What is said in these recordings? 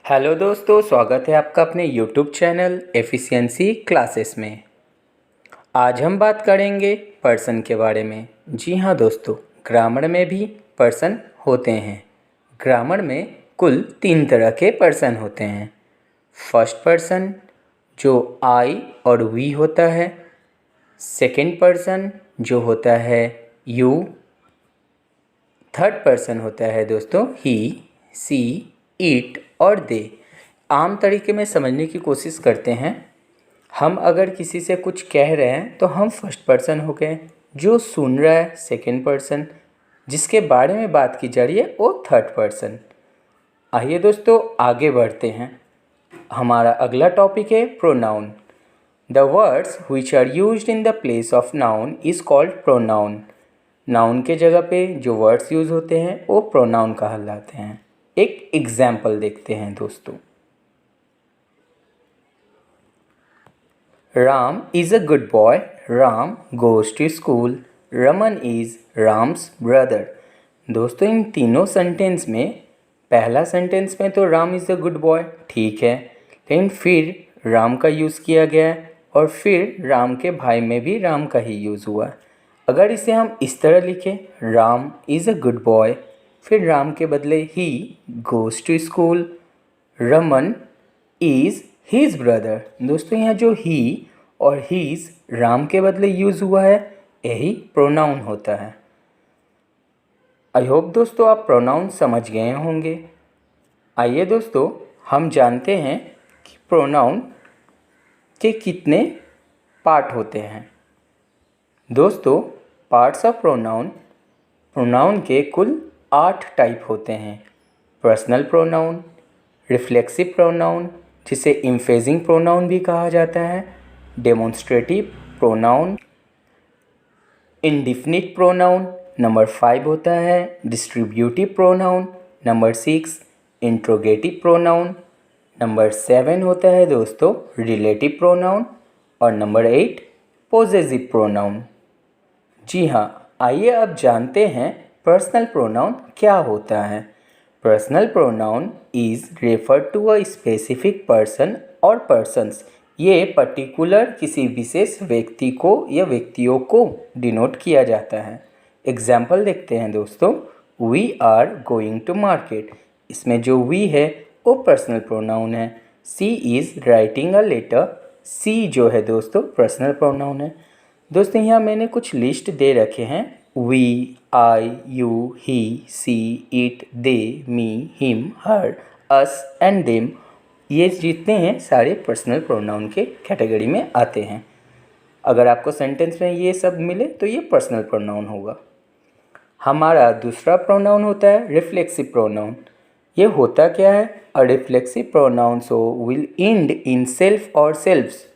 Hello दोस्तों, स्वागत है आपका अपने यूट्यूब चैनल एफिशिएंसी क्लासेस में। आज हम बात करेंगे पर्सन के बारे में। जी हाँ दोस्तों, ग्रामर में भी पर्सन होते हैं। ग्रामर में कुल 3 तरह के पर्सन होते हैं। फर्स्ट पर्सन जो आई और वी होता है, सेकंड पर्सन जो होता है यू, थर्ड पर्सन होता है दोस्तों ही, सी, इट और दे। आम तरीके में समझने की कोशिश करते हैं। हम अगर किसी से कुछ कह रहे हैं तो हम फर्स्ट पर्सन हो गए, जो सुन रहा है सेकंड पर्सन, जिसके बारे में बात की जा रही है वो थर्ड पर्सन। आइए दोस्तों आगे बढ़ते हैं। हमारा अगला टॉपिक है pronoun. The words which are used in the place of noun is called pronoun. Noun के जगह पे जो वर्ड्स यूज़ होते हैं वो प्रोनाउन कहलाते हैं। एक एग्जाम्पल देखते हैं दोस्तों। Ram is a good boy, Ram goes to school, Raman is Ram's brother. दोस्तों इन तीनों सेंटेंस में पहला सेंटेंस में तो Ram is a good boy ठीक है, लेकिन फिर राम का यूज़ किया गया है और फिर राम के भाई में भी राम का ही यूज़ हुआ। अगर इसे हम इस तरह लिखें, Ram is a good boy, फिर राम के बदले ही goes to school, Raman is his brother. दोस्तों यहाँ जो ही और हीज़ राम के बदले यूज़ हुआ है, यही प्रोनाउन होता है। आई होप दोस्तों आप प्रोनाउन समझ गए होंगे। आइए दोस्तों हम जानते हैं कि प्रोनाउन के कितने पार्ट होते हैं। दोस्तों पार्ट्स ऑफ प्रोनाउन के कुल 8 टाइप होते हैं। पर्सनल प्रोनाउन, रिफ्लेक्सिव प्रोनाउन जिसे इम्फेजिंग प्रोनाउन भी कहा जाता है, demonstrative pronoun, indefinite pronoun, number 5 होता है distributive pronoun, number 6 interrogative pronoun, number 7 होता है दोस्तों रिलेटिव प्रोनाउन और नंबर 8 पोजेसिव प्रोनाउन। जी हाँ, आइए अब जानते हैं पर्सनल प्रोनाउन क्या होता है। Personal pronoun is refer to a specific person और पर्सन्स। ये पर्टिकुलर किसी विशेष व्यक्ति को या व्यक्तियों को डिनोट किया जाता है। एग्जाम्पल देखते हैं दोस्तों। We are going to market, इसमें जो वी है वो पर्सनल प्रोनाउन है। She is writing a letter, she जो है दोस्तों पर्सनल प्रोनाउन है। दोस्तों यहाँ मैंने कुछ लिस्ट दे रखे हैं। We, I, you, he, she, it, they, me, him, her, us and them, ये जितने हैं सारे पर्सनल प्रोनाउन के कैटेगरी में आते हैं। अगर आपको सेंटेंस में ये सब मिले तो ये पर्सनल प्रोनाउन होगा। हमारा दूसरा प्रोनाउन होता है रिफ्लेक्सिव प्रोनाउन। ये होता क्या है? A reflexive pronoun so will end in self और सेल्फ्स।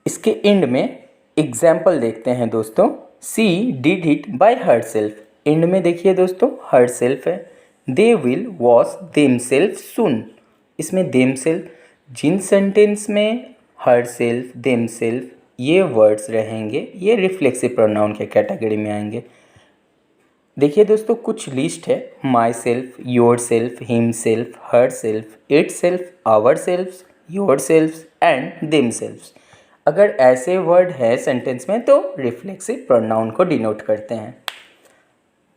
इसके एंड में एग्जाम्पल देखते हैं दोस्तों। She did it by herself, end में देखिए दोस्तों हर सेल्फ है। They will wash themselves सुन, इसमें देम सेल्फ। जिन सेंटेंस में हर सेल्फ, देम सेल्फ ये वर्ड्स रहेंगे ये रिफ्लेक्सिव प्रोनाउन के कैटेगरी में आएंगे। देखिए दोस्तों कुछ लिस्ट है। Myself, yourself, himself, herself, itself, ourself, yourself and themself. अगर ऐसे वर्ड है सेंटेंस में तो रिफ्लेक्सिव प्रोनाउन को डिनोट करते हैं।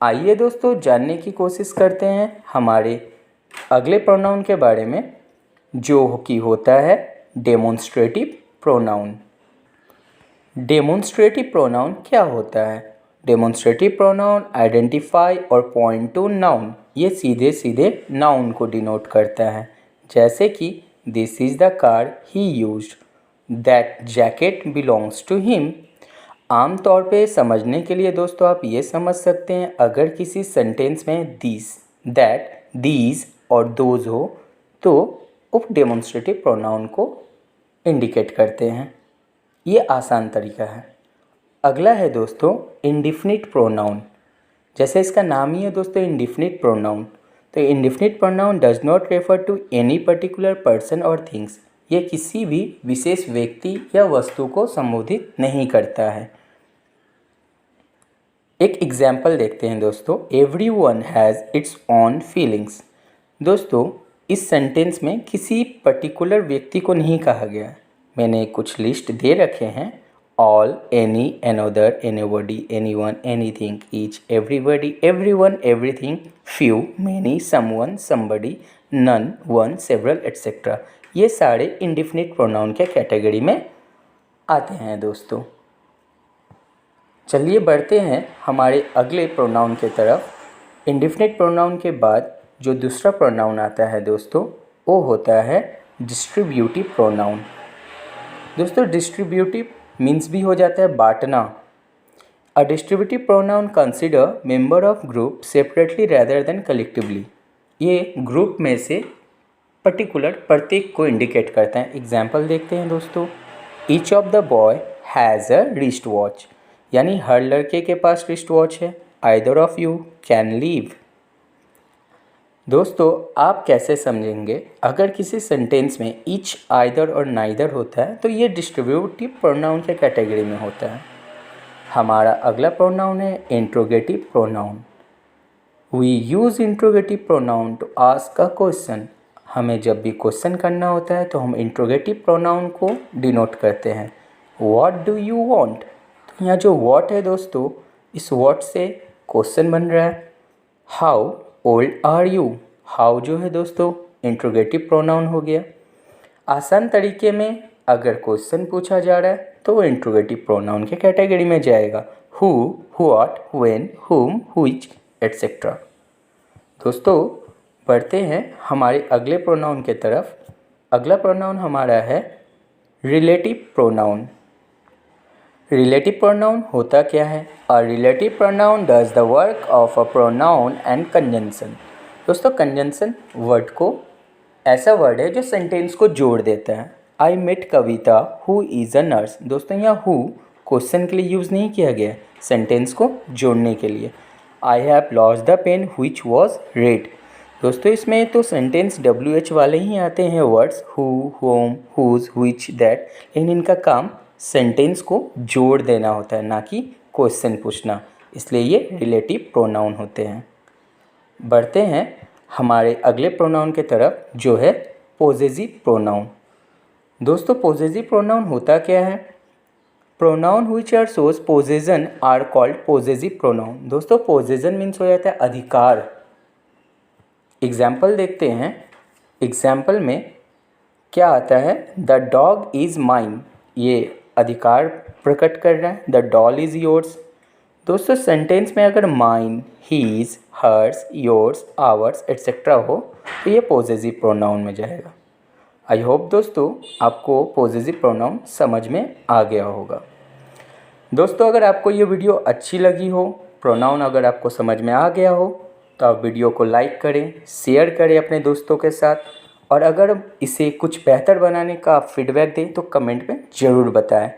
आइए दोस्तों जानने की कोशिश करते हैं हमारे अगले प्रोनाउन के बारे में, जो कि होता है डेमोन्स्ट्रेटिव प्रोनाउन। डेमोन्स्ट्रेटिव प्रोनाउन क्या होता है? डेमोन्स्ट्रेटिव प्रोनाउन आइडेंटिफाई और पॉइंट टू नाउन, ये सीधे सीधे नाउन को डिनोट करता है। जैसे कि this is the car he used, that jacket belongs to him. आम तौर पे समझने के लिए दोस्तों आप ये समझ सकते हैं, अगर किसी सेंटेंस में दिस, दैट, दीज और दोज हो तो वो डेमोन्स्ट्रेटिव प्रोनाउन को इंडिकेट करते हैं। ये आसान तरीका है। अगला है दोस्तों इंडिफिनिट प्रोनाउन। जैसे इसका नाम ही है दोस्तों इंडिफिनिट प्रोनाउन, तो indefinite pronoun does not refer to any particular person और थिंग्स। ये किसी भी विशेष व्यक्ति या वस्तु को संबोधित नहीं करता है। एक एग्जाम्पल देखते हैं दोस्तों। Everyone has its own feelings. दोस्तों इस सेंटेंस में किसी पर्टिकुलर व्यक्ति को नहीं कहा गया। मैंने कुछ लिस्ट दे रखे हैं, all, any, another, anybody, anyone, anything, each, everybody, everyone, everything, few, many, someone, somebody, none, one, several, etcetera. ये सारे इंडेफिनिट प्रोनाउन के कैटेगरी में आते हैं दोस्तों। चलिए बढ़ते हैं हमारे अगले प्रोनाउन की तरफ। इंडेफिनिट प्रोनाउन के बाद जो दूसरा प्रोनाउन आता है दोस्तों, वो होता है डिस्ट्रीब्यूटिव प्रोनाउन। दोस्तों डिस्ट्रीब्यूटिव मीन्स भी हो जाता है बांटना। A distributive pronoun consider member of group separately rather than collectively. ये ग्रुप में से पर्टिकुलर प्रत्येक को इंडिकेट करता है। एग्जाम्पल देखते हैं दोस्तों। Each of the boy has a wrist watch, यानी हर लड़के के पास रिस्ट वॉच है। Either of you can leave. दोस्तों आप कैसे समझेंगे, अगर किसी सेंटेंस में ईच, आइदर और नाइदर होता है तो ये डिस्ट्रीब्यूटिव प्रोनाउन के कैटेगरी में होता है। हमारा अगला प्रोनाउन है interrogative pronoun. We use interrogative pronoun to ask a question. हमें जब भी क्वेश्चन करना होता है तो हम इंट्रोगेटिव प्रोनाउन को डिनोट करते हैं। What do you want. तो यहाँ जो व्हाट है दोस्तों, इस व्हाट से क्वेश्चन बन रहा है। How old are you. How जो है दोस्तों इंट्रोगेटिव प्रोनाउन हो गया। आसान तरीके में अगर क्वेश्चन पूछा जा रहा है तो वो इंट्रोगेटिव प्रोनाउन के कैटेगरी में जाएगा। हु, व्हाट, व्हेन, हुम, व्हिच, एट्सेट्रा। दोस्तों बढ़ते हैं हमारे अगले प्रोनाउन के तरफ। अगला प्रोनाउन हमारा है रिलेटिव प्रोनाउन। रिलेटिव प्रोनाउन होता क्या है? अ relative pronoun does the work of a pronoun and conjunction. दोस्तों कंजंक्शन वर्ड को ऐसा वर्ड है जो सेंटेंस को जोड़ देता है। I met Kavita who is a nurse. दोस्तों यहाँ हु क्वेश्चन के लिए यूज़ नहीं किया गया है, सेंटेंस को जोड़ने के लिए। I have lost the pen which was red. दोस्तों इसमें तो सेंटेंस WH वाले ही आते हैं words, who, whom, whose, which, that, लेकिन इनका काम सेंटेंस को जोड़ देना होता है, ना कि क्वेश्चन पूछना, इसलिए ये रिलेटिव प्रोनाउन होते हैं। बढ़ते हैं हमारे अगले प्रोनाउन के तरफ जो है पोजेसिव प्रोनाउन। दोस्तों पोजेसिव प्रोनाउन होता क्या है? Pronoun which are shows possession are called possessive pronoun. दोस्तों पोजेशन मीन्स हो जाता है अधिकार। एग्जाम्पल देखते हैं। एग्जाम्पल में क्या आता है? The dog is mine. ये अधिकार प्रकट कर रहा है। The doll is yours. दोस्तों सेंटेंस में अगर mine, his, hers, yours, ours etcetera हो तो ये पोजेसिव प्रोनाउन में जाएगा। आई होप दोस्तों आपको पोजेसिव प्रोनाउन समझ में आ गया होगा। दोस्तों अगर आपको ये वीडियो अच्छी लगी हो, प्रोनाउन अगर आपको समझ में आ गया हो, तो आप वीडियो को लाइक करें, शेयर करें अपने दोस्तों के साथ, और अगर इसे कुछ बेहतर बनाने का आप फीडबैक दें तो कमेंट में ज़रूर बताएं।